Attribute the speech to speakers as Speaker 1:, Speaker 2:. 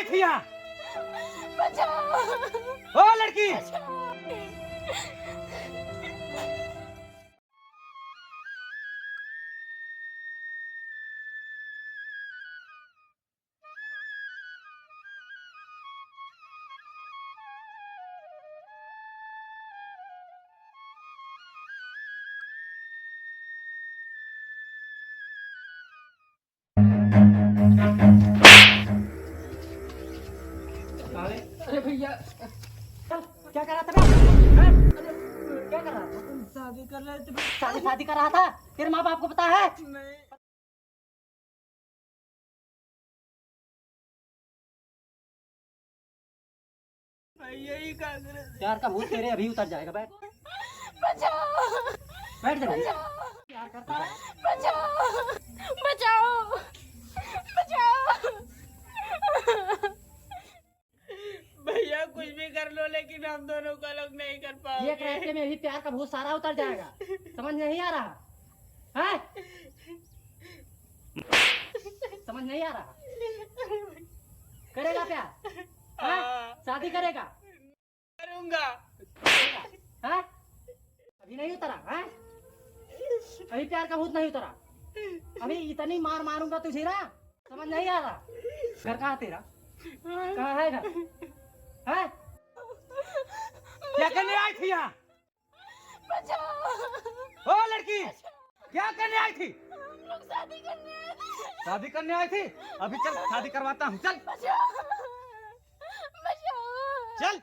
Speaker 1: थी यहाँ?
Speaker 2: बचाओ।
Speaker 1: ओ लड़की,
Speaker 3: अरे भैया
Speaker 2: क्या कर रहा था बे? हैं? क्या कर रहा था?
Speaker 3: शादी कर रहे थे।
Speaker 2: शादी कर रहा था? तेरे माँ बाप को पता है?
Speaker 3: नहीं। भैया ही क्या करे?
Speaker 2: प्यार का भूत तेरे अभी उतर जाएगा। बैठ बचाओ, बैठ जा। प्यार करता है?
Speaker 4: बचाओ, बचाओ, बचाओ।
Speaker 3: भैया कुछ भी कर लो लेकिन हम दोनों को अलग नहीं कर पाओगे।
Speaker 2: एक रास्ते में भी प्यार का भूत सारा उतर जाएगा। समझ नहीं आ रहा है? समझ नहीं आ रहा? करेगा प्यार? हैं? शादी करेगा?
Speaker 3: करूंगा।
Speaker 2: हैं? अभी नहीं उतरा है? अभी प्यार का भूत नहीं उतरा? अभी इतनी मार मारूंगा तुझे ना, समझ नहीं आ रहा? घर कहाँ तेरा? कहाँ है घर? हैं?
Speaker 1: क्या करने आई थी यहाँ?
Speaker 4: बचाओ।
Speaker 1: ओ लड़की, क्या करने आई थी?
Speaker 4: हम लोग शादी करने आए थे।
Speaker 1: शादी करने आई थी? अभी चल शादी करवाता हूँ, चल
Speaker 4: बचाओ, बचाओ।
Speaker 1: चल।